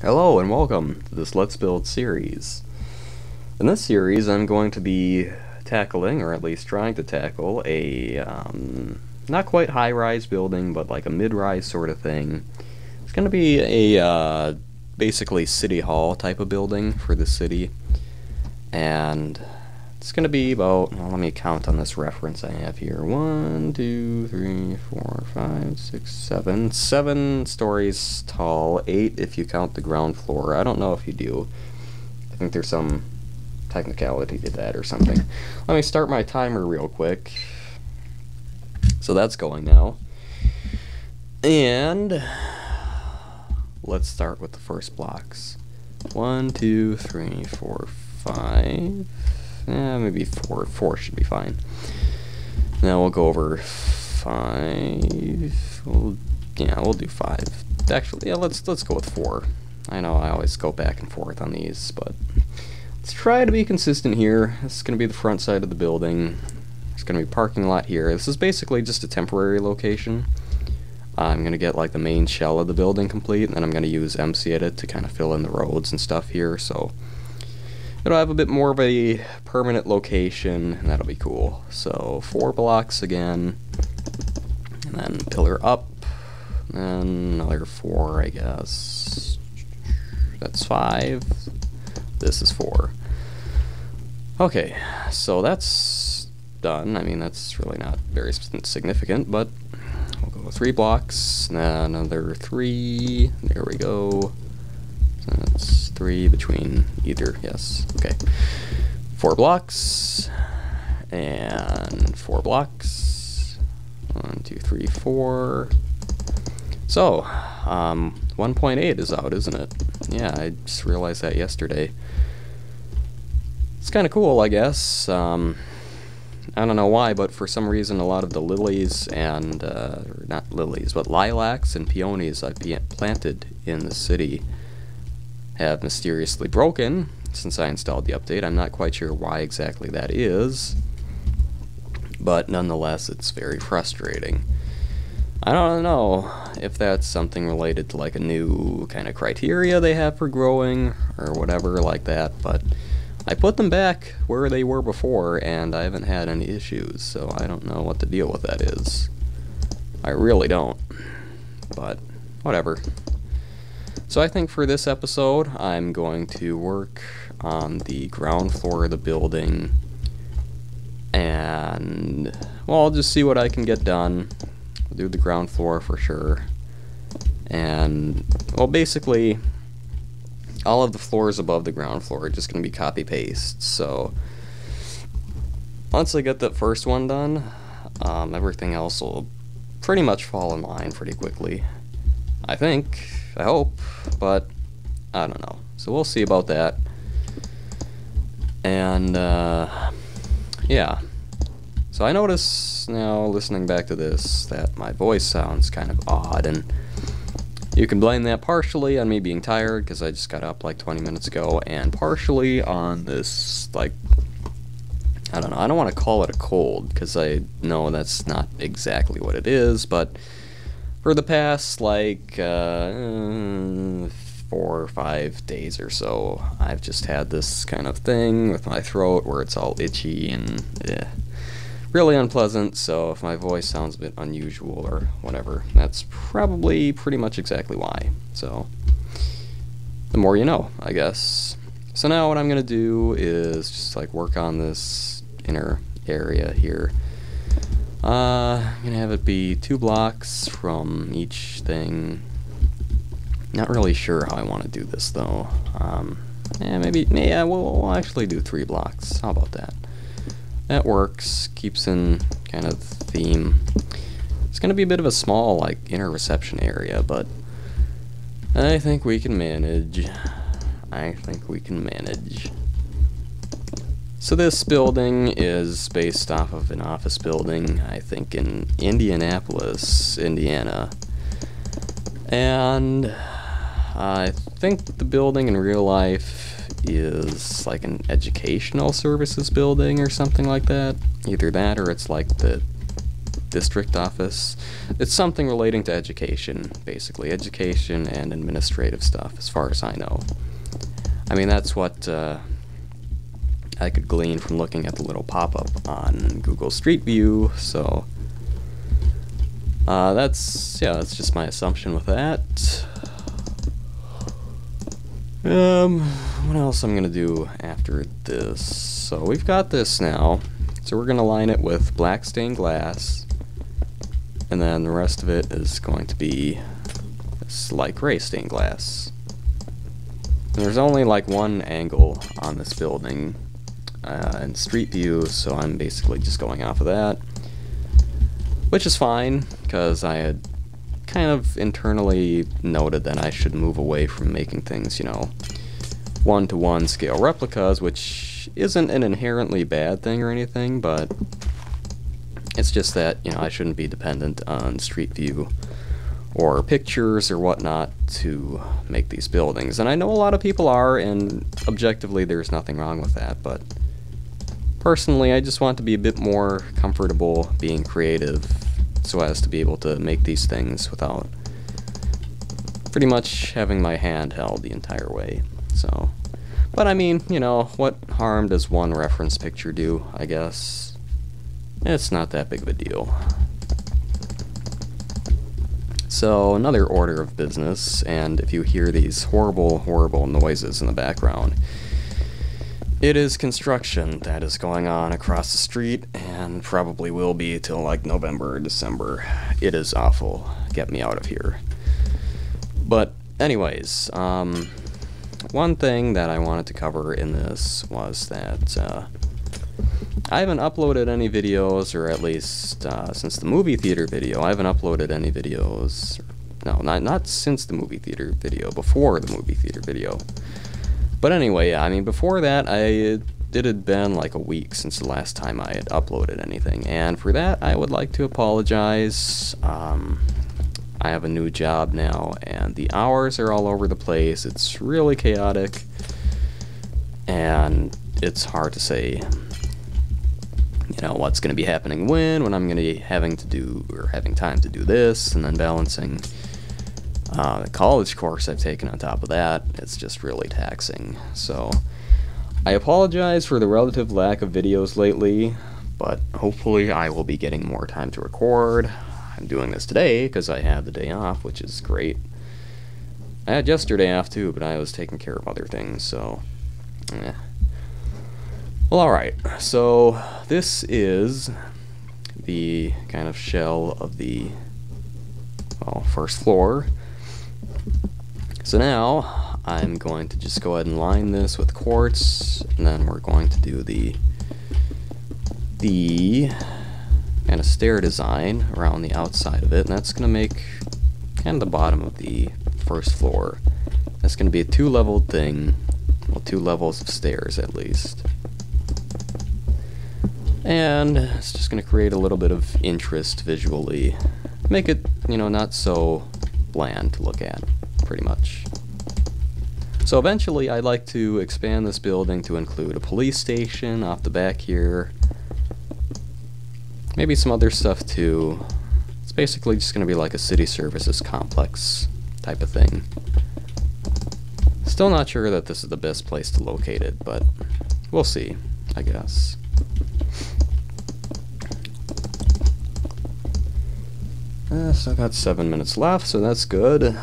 Hello and welcome to this Let's Build series. In this series I'm going to be tackling, or at least trying to tackle, a not quite high-rise building, but like a mid-rise sort of thing. It's going to be a basically city hall type of building for the city, and it's going to be about, well, let me count on this reference I have here. 1, 2, 3, 4, 5, 6, 7. 7 stories tall, 8 if you count the ground floor. I don't know if you do. I think there's some technicality to that or something. Let me start my timer real quick. So that's going now. And let's start with the first blocks. 1, 2, 3, 4, 5. Maybe 4. 4 should be fine. Now we'll go over 5. We'll do 5. Actually, yeah, let's go with 4. I know I always go back and forth on these, but let's try to be consistent here. This is going to be the front side of the building. There's going to be a parking lot here. This is basically just a temporary location. I'm going to get like the main shell of the building complete, and then I'm going to use MC Edit to kind of fill in the roads and stuff here, so it'll have a bit more of a permanent location, and that'll be cool. So 4 blocks again, and then pillar up, and another 4, I guess. That's 5. This is 4. Okay, so that's done. I mean, that's really not very significant, but we'll go 3 blocks, and then another 3. There we go. So that's 3 between either, yes. Okay. 4 blocks, and 4 blocks. 1, 2, 3, 4. So, 1.8 is out, isn't it? Yeah, I just realized that yesterday. It's kind of cool, I guess. I don't know why, but for some reason a lot of the lilies and, not lilies, but lilacs and peonies I've planted in the city have mysteriously broken since I installed the update. I'm not quite sure why exactly that is, but nonetheless it's very frustrating. I don't know if that's something related to like a new kind of criteria they have for growing or whatever like that, but I put them back where they were before and I haven't had any issues, so I don't know what the deal with that is. I really don't, but whatever. So I think for this episode I'm going to work on the ground floor of the building, and well, I'll just see what I can get done. I'll do the ground floor for sure, and well, basically all of the floors above the ground floor are just going to be copy paste. So once I get that first one done, everything else will pretty much fall in line pretty quickly, I think. I hope, but I don't know. So we'll see about that. And yeah. So I notice now, listening back to this, that my voice sounds kind of odd, and you can blame that partially on me being tired because I just got up like 20 minutes ago, and partially on this, like, I don't know, I don't want to call it a cold because I know that's not exactly what it is, but for the past like 4 or 5 days or so, I've just had this kind of thing with my throat where it's all itchy and really unpleasant. So if my voice sounds a bit unusual or whatever, that's probably pretty much exactly why. So the more you know, I guess. So now what I'm gonna do is just like work on this inner area here. I'm gonna have it be 2 blocks from each thing. Not really sure how I want to do this though. We'll actually do 3 blocks. How about that? That works. Keeps in kind of the theme. It's gonna be a bit of a small like inner reception area, but I think we can manage. So this building is based off of an office building, I think in Indianapolis, Indiana. And I think the building in real life is like an educational services building or something like that. Either that or it's like the district office. It's something relating to education, basically. Education and administrative stuff, as far as I know. I mean, that's what I could glean from looking at the little pop-up on Google Street View, so that's just my assumption with that. What else I'm gonna do after this? So we've got this now, so we're gonna line it with black stained glass, and then the rest of it is going to be this light gray stained glass. And there's only like one angle on this building in Street View, so I'm basically just going off of that, which is fine, because I had kind of internally noted that I should move away from making things, you know, 1-to-1 scale replicas, which isn't an inherently bad thing or anything, but it's just that, you know, I shouldn't be dependent on Street View or pictures or whatnot to make these buildings. And I know a lot of people are, and objectively there's nothing wrong with that, but personally I just want to be a bit more comfortable being creative so as to be able to make these things without pretty much having my hand held the entire way. So, but I mean, you know, what harm does one reference picture do, I guess? It's not that big of a deal. So, another order of business, and if you hear these horrible, horrible noises in the background, it is construction that is going on across the street, and probably will be till like November or December. It is awful. Get me out of here. But anyways, one thing that I wanted to cover in this was that I haven't uploaded any videos, or at least since the movie theater video, I haven't uploaded any videos. No, not since the movie theater video, before the movie theater video. But anyway, I mean, before that, it had been like a week since the last time I had uploaded anything, and for that, I would like to apologize. I have a new job now, and the hours are all over the place. It's really chaotic, and it's hard to say, you know, what's going to be happening when I'm going to be having time to do this, and then balancing the college course I've taken on top of that. It's just really taxing. So I apologize for the relative lack of videos lately, but hopefully I will be getting more time to record. I'm doing this today because I had the day off, which is great. I had yesterday off too, but I was taking care of other things, so Well, alright, so this is the kind of shell of the, well, first floor. So now I'm going to just go ahead and line this with quartz, and then we're going to do the kind of stair design around the outside of it, and that's going to make kind of the bottom of the first floor. That's going to be a two-leveled thing, well, 2 levels of stairs at least. And it's just going to create a little bit of interest visually. Make it, you know, not so bland to look at, pretty much. So eventually I'd like to expand this building to include a police station off the back here. Maybe some other stuff too. It's basically just going to be like a city services complex type of thing. Still not sure that this is the best place to locate it, but we'll see, I guess. So I got 7 minutes left, so that's good.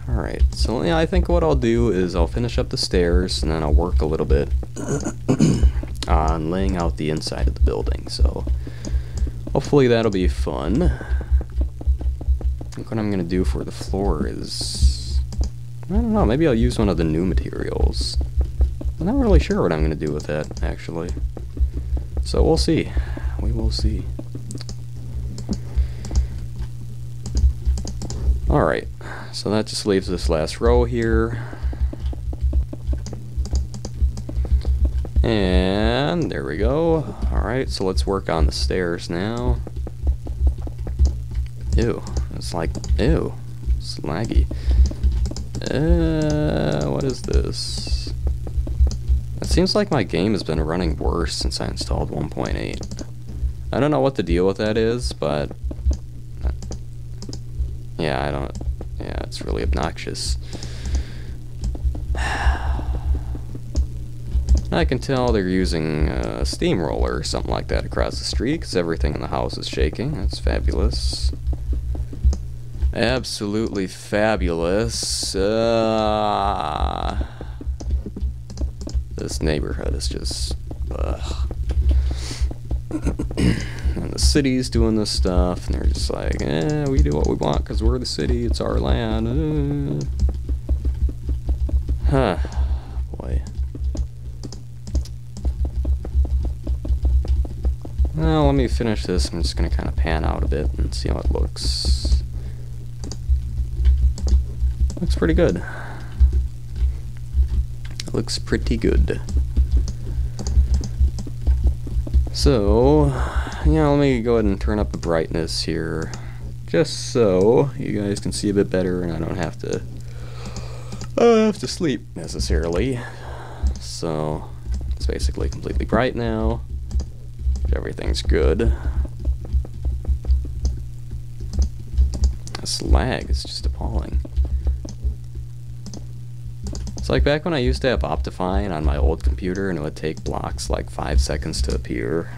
Alright, so yeah, I think what I'll do is I'll finish up the stairs, and then I'll work a little bit on laying out the inside of the building, so hopefully that'll be fun. I think what I'm going to do for the floor is, I don't know, maybe I'll use one of the new materials. I'm not really sure what I'm going to do with that, actually. So we'll see. We will see. Alright, so that just leaves this last row here. And there we go. Alright, so let's work on the stairs now. Ew, it's like, ew, it's laggy. What is this? It seems like my game has been running worse since I installed 1.8. I don't know what the deal with that is, but yeah, yeah, it's really obnoxious. I can tell they're using a steamroller or something like that across the street, because everything in the house is shaking. That's fabulous. Absolutely fabulous. This neighborhood is just... ugh. And the city's doing this stuff, and they're just like, we do what we want because we're the city, it's our land. Huh. Boy. Well, let me finish this. I'm just going to kind of pan out a bit and see how it looks. Looks pretty good. Looks pretty good. So, yeah, let me go ahead and turn up the brightness here, just so you guys can see a bit better and I don't have to sleep necessarily. So, it's basically completely bright now. Everything's good. This lag is just appalling. It's like back when I used to have Optifine on my old computer and it would take blocks like 5 seconds to appear.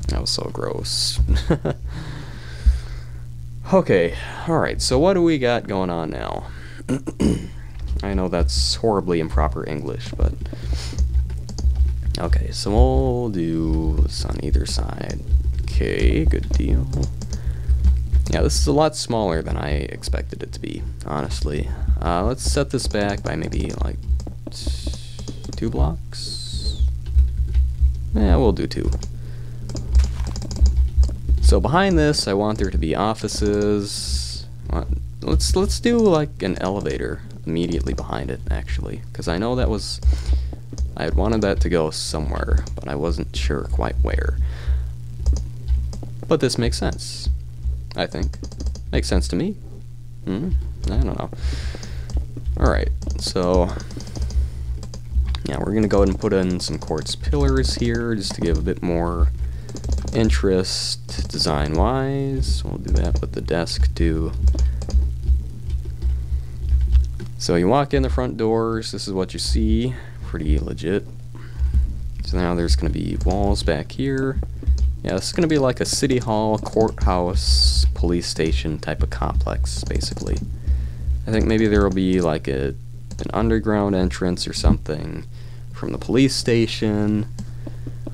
That was so gross. Okay, alright, so what do we got going on now? I know that's horribly improper English, but... okay, so we'll do this on either side. Okay, good deal. Yeah, this is a lot smaller than I expected it to be, honestly. Let's set this back by maybe like 2 blocks. Yeah, we'll do 2. So behind this, I want there to be offices. Let's do like an elevator immediately behind it, actually, because I know that was... I had wanted that to go somewhere, but I wasn't sure quite where. But this makes sense, I think. Makes sense to me. I don't know. Alright, so... yeah, we're gonna go ahead and put in some quartz pillars here, just to give a bit more interest design-wise. We'll do that with the desk, too. So you walk in the front doors, this is what you see. Pretty legit. So now there's going to be walls back here. Yeah, this is going to be like a city hall, courthouse, police station type of complex, basically. I think maybe there will be like an underground entrance or something from the police station,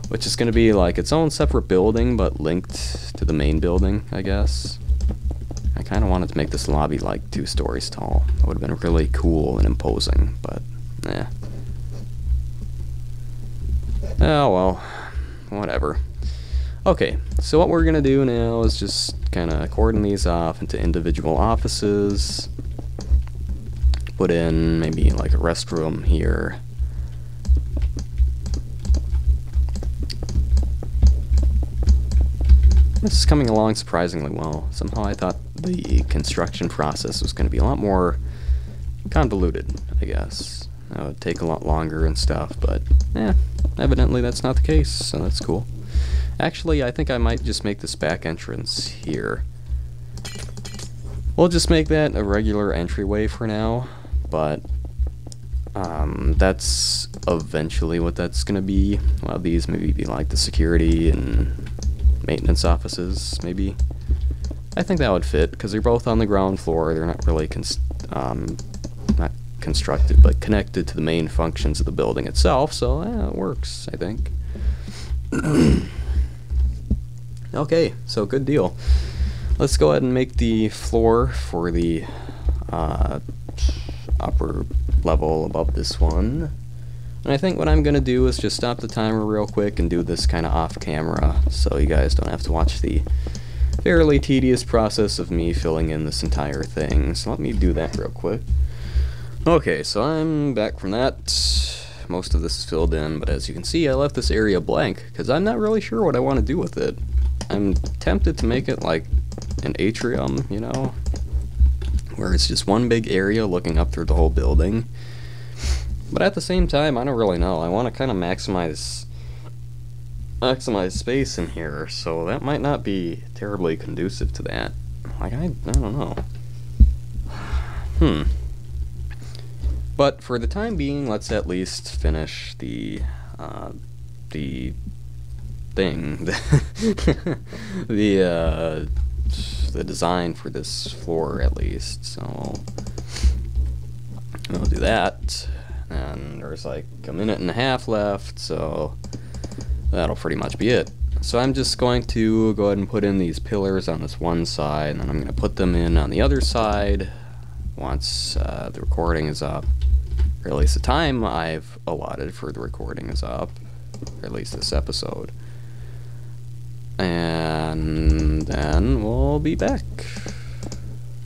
which is going to be like its own separate building, but linked to the main building, I guess. I kind of wanted to make this lobby like 2 stories tall. That would have been really cool and imposing, but eh. Oh well, whatever. Okay, so what we're gonna do now is just kind of cordon these off into individual offices. Put in maybe like a restroom here. This is coming along surprisingly well. Somehow I thought the construction process was going to be a lot more convoluted, I guess. It would take a lot longer and stuff, but evidently that's not the case, so that's cool. Actually, I think I might just make this back entrance here. We'll just make that a regular entryway for now, but that's eventually what that's going to be. A lot of these maybe be like the security and maintenance offices, maybe. I think that would fit, because they're both on the ground floor. They're not really not constructed, but connected to the main functions of the building itself, so it works, I think. Okay, so good deal. Let's go ahead and make the floor for the upper level above this one. And I think what I'm going to do is just stop the timer real quick and do this kind of off camera, so you guys don't have to watch the fairly tedious process of me filling in this entire thing. So let me do that real quick. Okay, so I'm back from that. Most of this is filled in, but as you can see, I left this area blank, because I'm not really sure what I want to do with it. I'm tempted to make it like an atrium, you know, where it's just one big area looking up through the whole building. But at the same time, I don't really know. I want to kind of maximize maximize space in here, so that might not be terribly conducive to that. Like, I don't know. But for the time being, let's at least finish the thing, the design for this floor at least. So we'll do that, and there's like a minute and a half left, so that'll pretty much be it. So I'm just going to go ahead and put in these pillars on this one side, and then I'm going to put them in on the other side once the recording is up, or at least the time I've allotted for the recording is up, or at least this episode. And then we'll be back,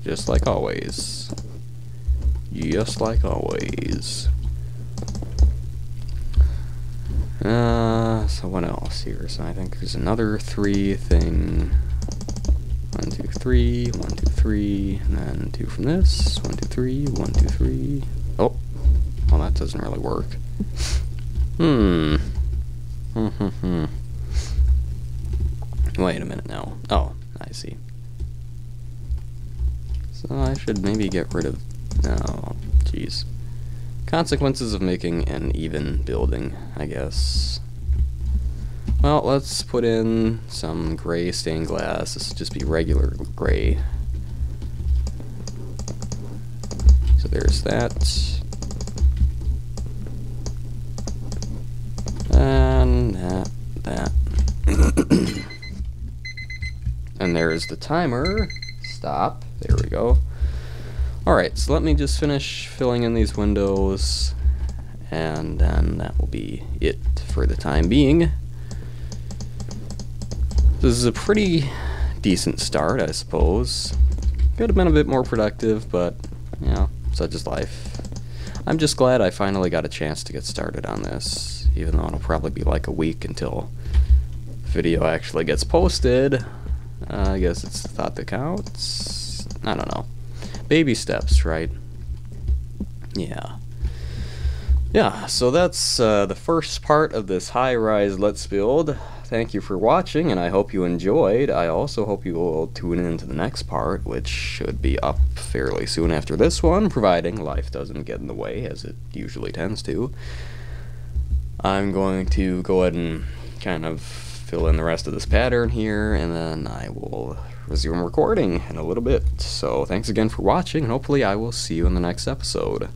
just like always. Just like always. So what else here? So I think there's another 3 thing. 1, 2, 3, 1, 2, 3, and then 2 from this. 1, 2, 3, 1, 2, 3. Oh, well, that doesn't really work. Wait a minute now. Oh, I see. So I should maybe get rid of... Oh, jeez. Consequences of making an even building, I guess. Well, let's put in some gray stained glass. This will just be regular gray. So there's that. And that. And there's the timer. Stop. There we go. Alright, so let me just finish filling in these windows, and then that will be it for the time being. This is a pretty decent start, I suppose. Could have been a bit more productive, but, you know, such is life. I'm just glad I finally got a chance to get started on this, even though it'll probably be like a week until the video actually gets posted. I guess it's the thought that counts. I don't know. Baby steps, right? Yeah. Yeah, so that's the first part of this high-rise Let's Build. Thank you for watching, and I hope you enjoyed. I also hope you will tune in to the next part, which should be up fairly soon after this one, providing life doesn't get in the way, as it usually tends to. I'm going to go ahead and kind of fill in the rest of this pattern here, and then I will resume recording in a little bit. So thanks again for watching, and hopefully I will see you in the next episode.